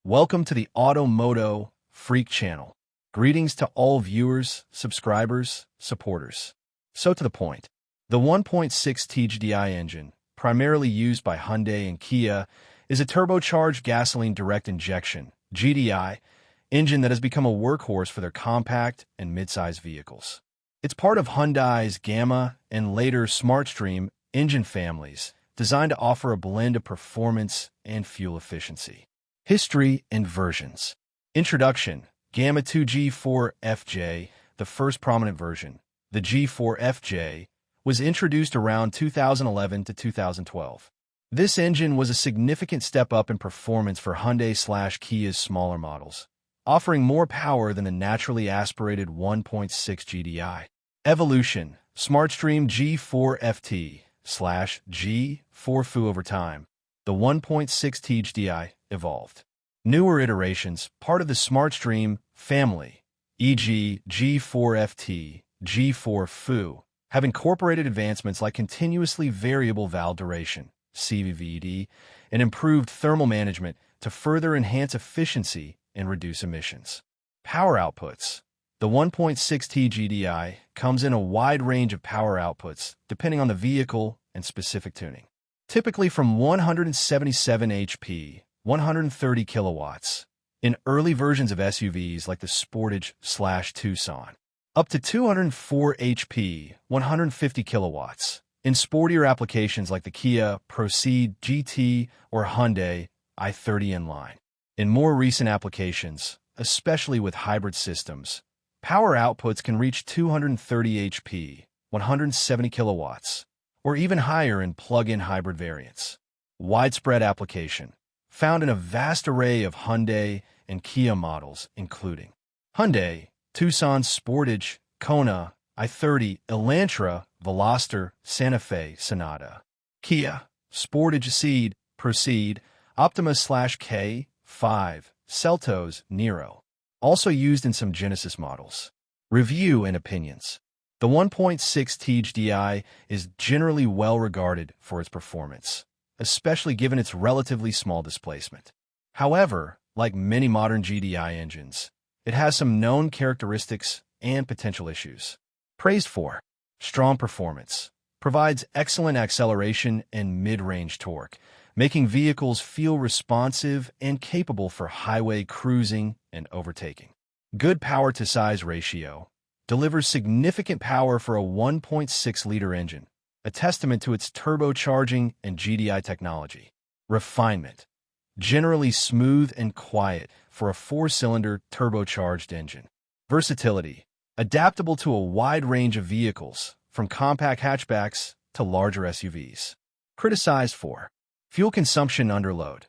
Welcome to the MOTO Freak channel. Greetings to all viewers, subscribers, supporters. So to the point. The 1.6 T-Gdi engine, primarily used by Hyundai and Kia, is a turbocharged gasoline direct injection (GDI) engine that has become a workhorse for their compact and mid-size vehicles. It's part of Hyundai's Gamma and later SmartStream engine families, designed to offer a blend of performance and fuel efficiency. History and versions. Introduction: Gamma 2 G4FJ, the first prominent version. The G4FJ was introduced around 2011 to 2012. This engine was a significant step up in performance for Hyundai/Kia's smaller models, offering more power than the naturally aspirated 1.6 GDI. Evolution: SmartStream G4FT/G4Fu. Over time, the 1.6 T-Gdi evolved. Newer iterations, part of the SmartStream family, e.g. G4FT, G4Fu, have incorporated advancements like continuously variable valve duration, CVVD, and improved thermal management to further enhance efficiency and reduce emissions. Power outputs. The 1.6 T-Gdi comes in a wide range of power outputs depending on the vehicle and specific tuning. Typically from 177 HP, 130 kilowatts, in early versions of SUVs like the Sportage/Tucson, up to 204 HP, 150 kilowatts, in sportier applications like the Kia Proceed GT or Hyundai i30 N-Line. In more recent applications, especially with hybrid systems, power outputs can reach 230 HP, 170 kilowatts, or even higher in plug-in hybrid variants. Widespread application, found in a vast array of Hyundai and Kia models, including Hyundai, Tucson Sportage, Kona, i30, Elantra, Veloster, Santa Fe, Sonata, Kia, Sportage Ceed, Proceed, Optima/K5, Seltos, Niro. Also used in some Genesis models. Review and opinions. The 1.6 T-Gdi is generally well regarded for its performance, especially given its relatively small displacement. However, like many modern GDI engines, it has some known characteristics and potential issues. Praised for strong performance, provides excellent acceleration and mid-range torque, making vehicles feel responsive and capable for highway cruising and overtaking. Good power-to-size ratio, delivers significant power for a 1.6-liter engine, a testament to its turbocharging and GDI technology. Refinement, generally smooth and quiet for a 4-cylinder turbocharged engine. Versatility, adaptable to a wide range of vehicles, from compact hatchbacks to larger SUVs. Criticized for fuel consumption underload.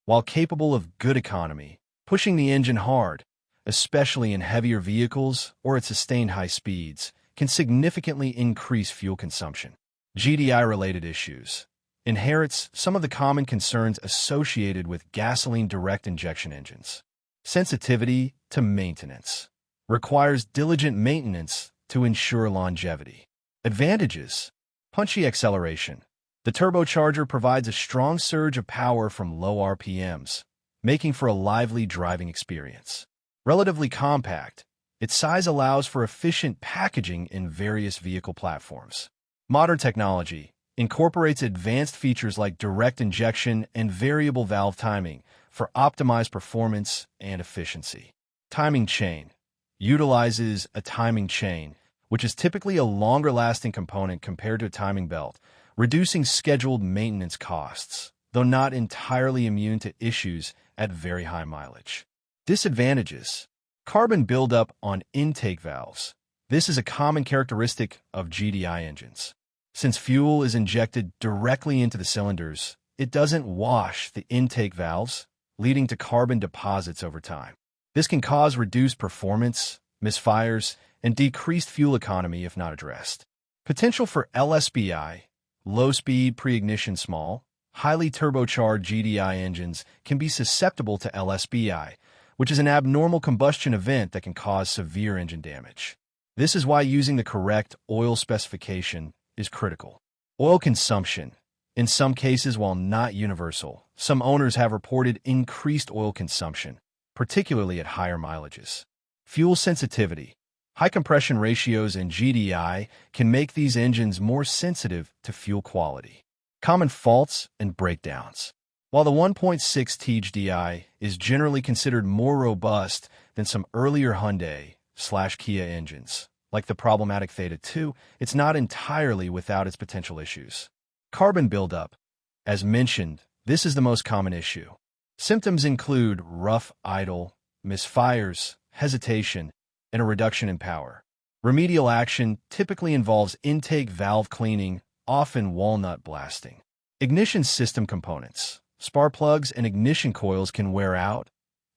While capable of good economy, pushing the engine hard, especially in heavier vehicles or at sustained high speeds, can significantly increase fuel consumption. GDI-related issues. Inherits some of the common concerns associated with gasoline direct injection engines. Sensitivity to maintenance. Requires diligent maintenance to ensure longevity. Advantages. Punchy acceleration. The turbocharger provides a strong surge of power from low RPMs, making for a lively driving experience. Relatively compact, its size allows for efficient packaging in various vehicle platforms. Modern technology incorporates advanced features like direct injection and variable valve timing for optimized performance and efficiency. Timing chain utilizes a timing chain, which is typically a longer-lasting component compared to a timing belt, reducing scheduled maintenance costs, though not entirely immune to issues at very high mileage. Disadvantages. Carbon buildup on intake valves. This is a common characteristic of GDI engines. Since fuel is injected directly into the cylinders, it doesn't wash the intake valves, leading to carbon deposits over time. This can cause reduced performance, misfires, and decreased fuel economy if not addressed. Potential for LSBI. Low-speed pre-ignition small, highly turbocharged GDI engines can be susceptible to LSBI, which is an abnormal combustion event that can cause severe engine damage. This is why using the correct oil specification is critical. Oil consumption. In some cases, while not universal, some owners have reported increased oil consumption, particularly at higher mileages. Fuel sensitivity. High compression ratios and GDI can make these engines more sensitive to fuel quality. Common faults and breakdowns. While the 1.6 T-Gdi is generally considered more robust than some earlier Hyundai/Kia engines, like the problematic Theta 2, it's not entirely without its potential issues. Carbon buildup. As mentioned, this is the most common issue. Symptoms include rough idle, misfires, hesitation, and a reduction in power. Remedial action typically involves intake valve cleaning, often walnut blasting. Ignition system components. Spark plugs and ignition coils can wear out,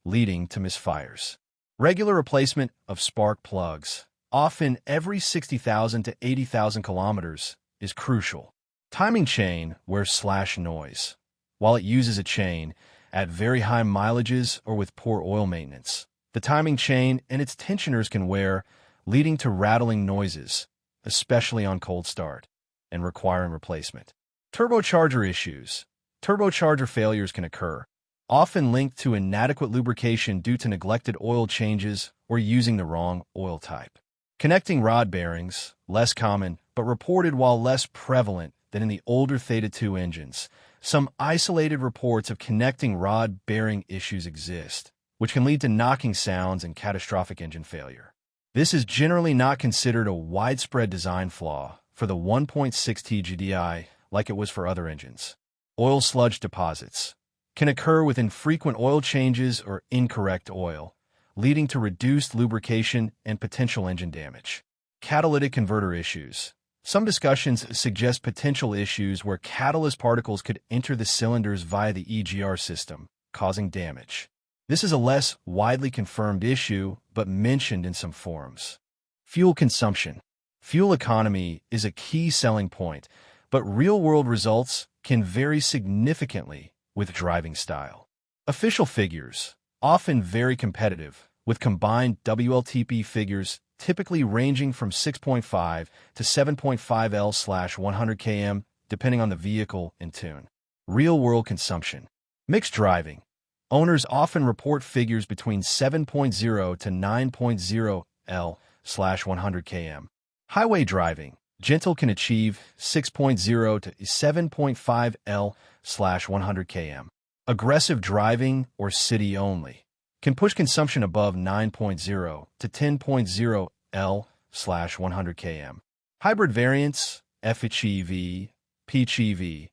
leading to misfires. Regular replacement of spark plugs, often every 60,000 to 80,000 kilometers, is crucial. Timing chain wear/noise. While it uses a chain, at very high mileages or with poor oil maintenance, the timing chain and its tensioners can wear, leading to rattling noises, especially on cold start, and requiring replacement. Turbocharger issues. Turbocharger failures can occur, often linked to inadequate lubrication due to neglected oil changes or using the wrong oil type. Connecting rod bearings, less common, but reported while less prevalent than in the older Theta 2 engines. Some isolated reports of connecting rod bearing issues exist, which can lead to knocking sounds and catastrophic engine failure. This is generally not considered a widespread design flaw for the 1.6 T-Gdi like it was for other engines. Oil sludge deposits can occur with infrequent oil changes or incorrect oil, leading to reduced lubrication and potential engine damage. Catalytic converter issues. Some discussions suggest potential issues where catalyst particles could enter the cylinders via the EGR system, causing damage. This is a less widely confirmed issue, but mentioned in some forums. Fuel consumption. Fuel economy is a key selling point, but real-world results can vary significantly with driving style. Official figures, often very competitive, with combined WLTP figures typically ranging from 6.5 to 7.5 L/100 km, depending on the vehicle and tune. Real-world consumption. Mixed driving. Owners often report figures between 7.0 to 9.0 L/100 km. Highway driving. Gentle can achieve 6.0 to 7.5 L/100 km. Aggressive driving or city only can push consumption above 9.0 to 10.0 L/100 km. Hybrid variants, FHEV, PHEV,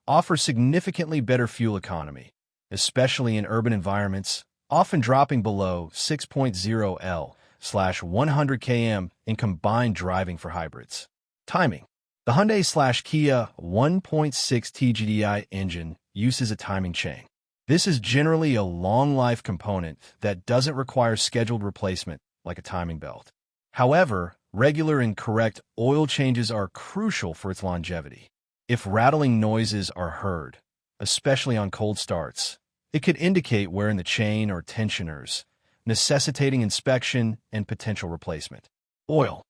offer significantly better fuel economy, especially in urban environments, often dropping below 6.0 L/100 km in combined driving for hybrids. Timing. The Hyundai/Kia 1.6 T-Gdi engine uses a timing chain. This is generally a long-life component that doesn't require scheduled replacement like a timing belt. However, regular and correct oil changes are crucial for its longevity. If rattling noises are heard, especially on cold starts, it could indicate wear in the chain or tensioners, necessitating inspection and potential replacement. Oil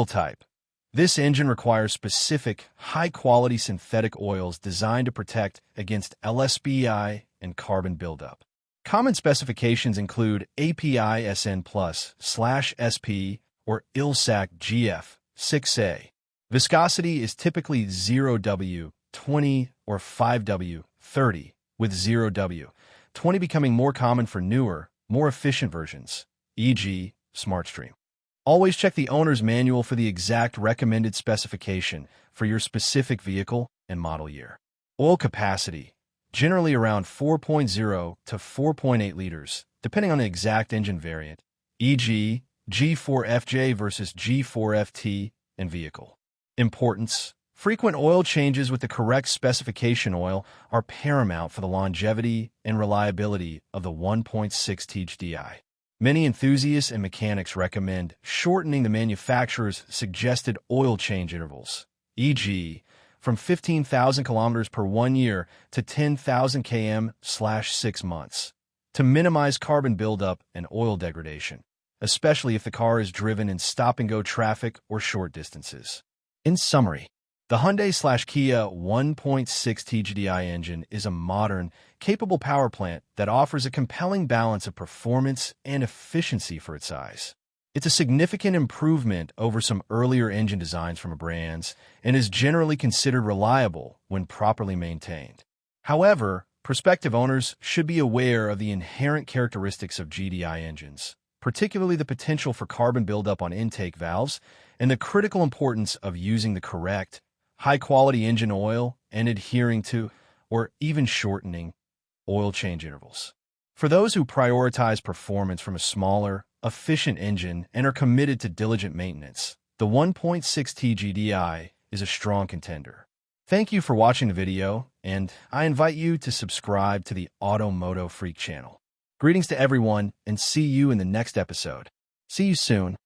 type. This engine requires specific, high-quality synthetic oils designed to protect against LSBI and carbon buildup. Common specifications include API SN+/SP or ILSAC GF 6A. Viscosity is typically 0W20 or 5W30, with 0W20 becoming more common for newer, more efficient versions, e.g., SmartStream. Always check the owner's manual for the exact recommended specification for your specific vehicle and model year. Oil capacity, generally around 4.0 to 4.8 liters, depending on the exact engine variant, e.g., G4FJ versus G4FT, and vehicle. Importance. Frequent oil changes with the correct specification oil are paramount for the longevity and reliability of the 1.6 T-Gdi. Many enthusiasts and mechanics recommend shortening the manufacturer's suggested oil change intervals, e.g., from 15,000 kilometers per 1 year to 10,000 km/6 months, to minimize carbon buildup and oil degradation, especially if the car is driven in stop-and-go traffic or short distances. In summary, The Hyundai/Kia 1.6 T-Gdi engine is a modern, capable power plant that offers a compelling balance of performance and efficiency for its size. It's a significant improvement over some earlier engine designs from brands and is generally considered reliable when properly maintained. However, prospective owners should be aware of the inherent characteristics of GDI engines, particularly the potential for carbon buildup on intake valves and the critical importance of using the correct, high-quality engine oil and adhering to, or even shortening, oil change intervals. For those who prioritize performance from a smaller, efficient engine and are committed to diligent maintenance, the 1.6 T-Gdi is a strong contender. Thank you for watching the video, and I invite you to subscribe to the MOTO Freak channel. Greetings to everyone, and see you in the next episode. See you soon.